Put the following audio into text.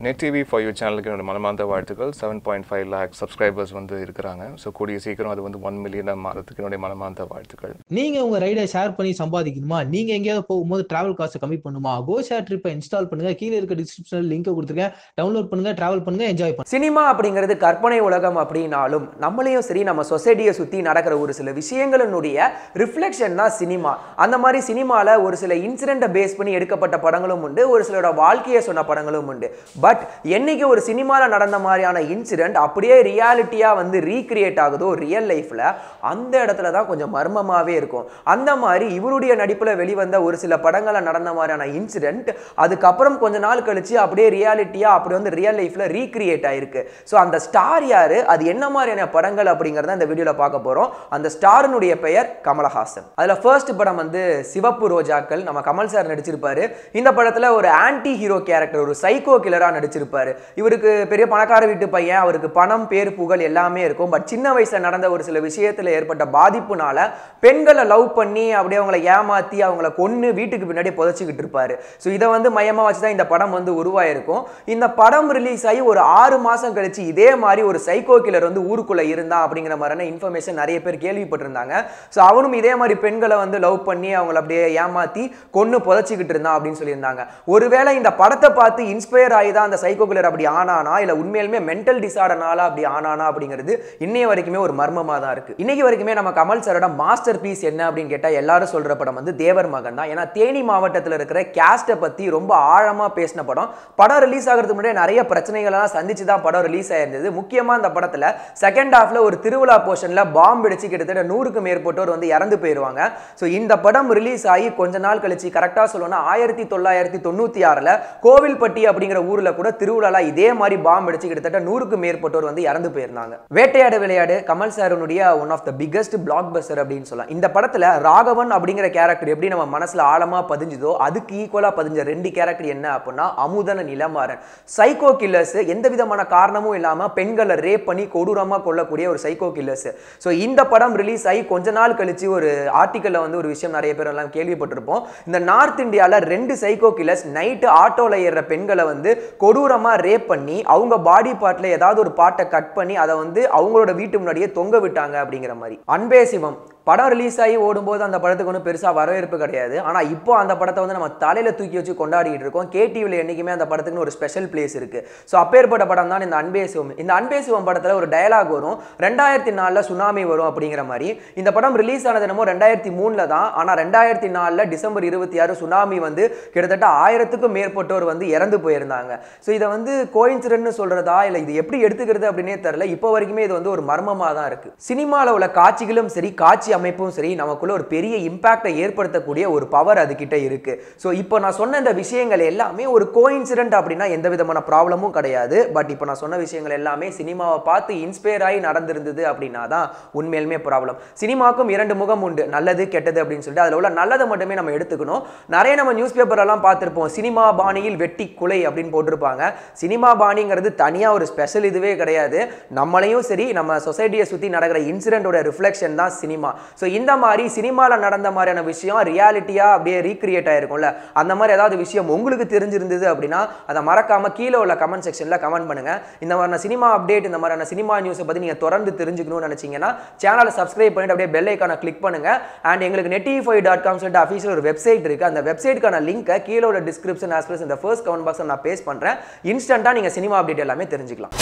Net TV for you சேனலுக்கு என்னோட மனமார்ந்த வாழ்த்துக்கள். 7.5 lakh subscribers வந்து இருக்காங்க. ஸோ கூடிய சீக்கிரம் அது வந்து 1 million மாறதுக்கு என்னோட மனமார்ந்த வாழ்த்துக்கள். நீங்க உங்க ரைடை ஷேர் பண்ணி சம்பாதிக்கணுமா? நீங்க எங்கேயாவது போகும்போது டிராவல் காசை கம்மி பண்ணுமா? கோ ஷேர் ட்ரிப்பை இன்ஸ்டால் பண்ணுங்க. கீழே இருக்க டிஸ்கிரிப்ஷனில் லிங்க் கொடுத்துருக்கேன். டவுன்லோட் பண்ணுங்க, டிராவல் பண்ணுங்க, என்ஜாய் பண்ணுங்க. சினிமா அப்படிங்கிறது கற்பனை உலகம் அப்படின்னாலும் நம்மளையும் சரி நம்ம சொசைட்டியை சுற்றி நடக்கிற ஒரு சில விஷயங்களினுடைய ரிஃப்ளெக்ஷன் தான் சினிமா. அந்த மாதிரி சினிமாவில் ஒரு சில இன்சிடென்ட்டை பேஸ் பண்ணி எடுக்கப்பட்ட படங்களும் உண்டு, ஒரு சிலரோட வாழ்க்கையை சொன்ன படங்களும் உண்டு. பட் என்னைக்கு ஒரு சினிமாவில் நடந்த மாதிரியான இன்சிடென்ட் அப்படியே ரியாலிட்டியாக வந்து ரீக்ரியேட் ஆகுதோ ரியல் லைஃப்பில், அந்த இடத்துல தான் கொஞ்சம் மர்மமாகவே இருக்கும். அந்த மாதிரி இவருடைய நடிப்பில் வெளிவந்த ஒரு சில படங்களில் நடந்த மாதிரியான இன்சிடென்ட் அதுக்கப்புறம் கொஞ்ச நாள் கழிச்சு அப்படியே ரியாலிட்டியாக அப்படி வந்து ரியல் லைஃப்பில் ரீக்ரியேட் ஆயிருக்கு. ஸோ அந்த ஸ்டார் யாரு, அது என்ன மாதிரியான படங்கள் அப்படிங்கிறத இந்த வீடியோவில் பார்க்க போகிறோம். அந்த ஸ்டாரினுடைய பெயர் கமலஹாசன். அதில் ஃபர்ஸ்ட் படம் வந்து சிவப்பு ரோஜாக்கள். நம்ம கமல் சார் நடிச்சிருப்பாரு. இந்த படத்தில் ஒரு ஆன்டி ஹீரோ கேரக்டர், ஒரு சைக்கோ கில்லராக நடிச்சிருப்பாரு. இவருக்கு பெரிய பணக்கார வீட்டு பையன், அவருக்கு பணம் பேர் புகழ் எல்லாமே இருக்கும். பட் சின்ன வயசுல நடந்த ஒரு சில விஷயத்துல ஏற்பட்ட பாதிப்புனால பெண்களை லவ் பண்ணி அப்படியே அவங்களை ஏமாத்தி அவங்கள கொன்னு வீட்டுக்கு பின்னாடி புதைச்சிக்கிட்டு இருப்பாரு. ஸோ இதை வந்து மையமா வச்சுதான் இந்த படம் வந்து உருவாயிருக்கும். இந்த படம் ரிலீஸ் ஆகி ஒரு 6 மாசம் கழிச்சு இதே மாதிரி ஒரு சைக்கோ கில்லர் வந்து ஊருக்குள்ள இருந்தான் அப்படிங்கிற மாதிரியான இன்ஃபர்மேஷன் நிறைய பேர் கேள்விப்பட்டிருந்தாங்க. ஸோ அவனும் இதே மாதிரி பெண்களை வந்து லவ் பண்ணி அவங்களை அப்படியே ஏமாத்தி கொன்னு புதைச்சிக்கிட்டு இருந்தான் அப்படின்னு சொல்லியிருந்தாங்க. ஒருவேளை இந்த படத்தை பார்த்து இன்ஸ்பயர் ஆகி தான் அந்த சைக்கோ கில்லர் அப்படி ஆனானா, இல்ல உண்மையிலுமே மென்டல் டிசார்டர்னால அப்படி ஆனானா அப்படிங்கிறது இன்னைய வரைக்குமே ஒரு மர்மமா தான் இருக்கு. இன்னைக்கு வரைக்குமே நம்ம கமல் சாரோட மாஸ்டர் பீஸ் என்ன அப்படின்னு கேட்டா எல்லாரும் சொல்ற படம் வந்து தேவர் மகன் தான். ஏன்னா தேனி மாவட்டத்தில் இருக்கிற கேஸ்ட்டை பத்தி ரொம்ப ஆழமா பேசின படம். படம் ரிலீஸ் ஆகிறதுக்கு முன்னாடி நிறைய பிரச்சனைகள்லாம் சந்திச்சு தான் படம் ரிலீஸ் ஆயிருந்தது. முக்கியமா அந்த படத்துல செகண்ட் ஹாஃப்ல ஒரு திருவிழா போர்ஷன்ல பாம்பு வெடிச்சு கிட்டத்தட்ட 100க்கு மேற்பட்டோர் வந்து இறந்து போயிருவாங்க. ஸோ இந்த படம் ரிலீஸ் ஆகி கொஞ்ச நாள் கழிச்சு, கரெக்டா சொல்லணும்னா 1996ல கோவில்பட்டி அப்படிங்கிற ஊர்ல கூட திருவிழா இதே மாதிரி பாம்பு அடிச்சு கிட்டத்தட்ட 100க்கு மேற்பட்டோர் வந்து இறந்து போயிருந்தாங்க. வேட்டையாடு விளையாடு கமல் சாருடைய one of the biggest blockbuster அப்படின்னு சொல்லலாம். இந்த படத்துல ராகவன் அப்படிங்கிற கேரக்டர் எப்படி நம்ம மனசுல ஆழமா பதிஞ்சுதோ அதுக்கு ஈக்குவலா பதிஞ்ச 2 கேரக்டர் என்ன அப்படின்னா அமுதன், நிலமாறன். சைக்கோ கில்லர்ஸ், எந்த விதமான காரணமும் இல்லாம பெண்களை ரேப் பண்ணி கொடூரமா கொல்லக்கூடிய ஒரு சைக்கோ கில்லர்ஸ். ஸோ இந்த படம் ரிலீஸ் ஆகி கொஞ்ச நாள் கழிச்சு ஒரு ஆர்டிக்கல்ல வந்து ஒரு விஷயம் நிறைய பேர் எல்லாம் கேள்விப்பட்டிருப்போம். இந்த நார்த் இந்தியால 2 சைக்கோ கில்லர்ஸ் நைட்டு ஆட்டோல ஏறுற பெண்களை வந்து கொடூரமா ரேப் பண்ணி அவங்க பாடி பார்ட்ல ஏதாவது ஒரு பார்ட்டை கட் பண்ணி அதை வந்து அவங்களோட வீட்டு முன்னாடியே தொங்க விட்டாங்க அப்படிங்கிற மாதிரி. அன்பே சிவம் படம் ரிலீஸ் ஆகி ஓடும்போது அந்த படத்துக்கு ஒன்றும் பெருசாக வரவேற்பு கிடையாது. ஆனால் இப்போ அந்த படத்தை வந்து நம்ம தலையில் தூக்கி வச்சு கொண்டாடிட்டு இருக்கோம். கேடிவியில் என்றைக்குமே அந்த படத்துக்கு ஒரு ஸ்பெஷல் பிளேஸ் இருக்கு. ஸோ அப்பேற்பட்ட படம் தான் இந்த அன்பே சிவம். இந்த அன்பே சிவம் படத்தில் ஒரு டயலாக் வரும், 2004ல் சுனாமி வரும் அப்படிங்கிற மாதிரி. இந்த படம் ரிலீஸ் ஆனது என்னமோ 2003ல் தான். ஆனால் 2004ல் டிசம்பர் 26 சுனாமி வந்து கிட்டத்தட்ட 1000க்கும் மேற்பட்டோர் வந்து இறந்து போயிருந்தாங்க. ஸோ இதை வந்து கோயின்சிடன்ட்னு சொல்றதா இல்லை இது எப்படி எடுத்துக்கிறது அப்படின்னே தெரியல. இப்போ வரைக்குமே இது வந்து ஒரு மர்மமாக தான் இருக்கு. சினிமாவில் உள்ள காட்சிகளும் சரி, காட்சி அமைப்பும் சரி, நமக்குள்ள ஒரு பெரிய இம்பாக்டை ஏற்படுத்தக்கூடிய ஒரு பவர் அதுகிட்ட இருக்கு. ஸோ இப்போ நான் சொன்ன இந்த விஷயங்கள் எல்லாமே ஒரு கோயின்சிடென்ட் அப்படின்னா எந்த விதமான ப்ராப்ளமும் கிடையாது. பட் இப்போ நான் சொன்ன விஷயங்கள் எல்லாமே சினிமாவை பார்த்து இன்ஸ்பயர் ஆகி நடந்திருந்தது அப்படின்னா தான் உண்மையிலுமே ப்ராப்ளம். சினிமாவுக்கும் 2 முகம் உண்டு, நல்லது கெட்டது அப்படின்னு சொல்லிட்டு. அதில் உள்ள நல்லதை மட்டுமே நம்ம எடுத்துக்கணும். நிறைய நம்ம நியூஸ் பேப்பர் எல்லாம் பார்த்துருப்போம், சினிமா பாணியில் வெட்டி கொலை அப்படின்னு போட்டிருப்பாங்க. சினிமா பாணிங்கிறது தனியாக ஒரு ஸ்பெஷல் இதுவே கிடையாது. நம்மளையும் சரி நம்ம சொசைட்டியை சுற்றி நடக்கிற இன்சிடென்ட்டோட ரிஃப்ளெக்ஷன் தான் சினிமா. ஸோ இந்த மாதிரி சினிமாவில் நடந்த மாதிரியான விஷயம் ரியாலிட்டியாக அப்படியே ரீக்ரியேட் ஆயிருக்கும்ல, அந்த மாதிரி ஏதாவது விஷயம் உங்களுக்கு தெரிஞ்சிருந்தது அப்படின்னா அதை மறக்காம கீழே உள்ள கமெண்ட் செக்ஷனில் கமெண்ட் பண்ணுங்க. இந்த மாதிரியான சினிமா அப்டேட், இந்த மாதிரியான சினிமா நியூஸை பற்றி நீங்கள் தொடர்ந்து தெரிஞ்சுக்கணும்னு நினச்சிங்கன்னா சேனலை சப்ஸ்கிரைப் பண்ணிட்டு அப்படியே பெல் ஐக்கானை கிளிக் பண்ணுங்க. அண்ட் எங்களுக்கு netiv5.com சொல்லிட்டு அஃபீஷியல் ஒரு வெப்சைட் இருக்குது. அந்த வெப்சைட்டுக்கான லிங்கை கீழே உள்ள டிஸ்கிரிப்ஷன் ஆஸ் வெல் இந்த ஃபர்ஸ்ட் கமெண்ட் பாக்ஸில் நான் பேஸ்ட் பண்ணுறேன். இன்ஸ்டன்ட்டாக நீங்கள் சினிமா அப்டேட் எல்லாமே தெரிஞ்சுக்கலாம்.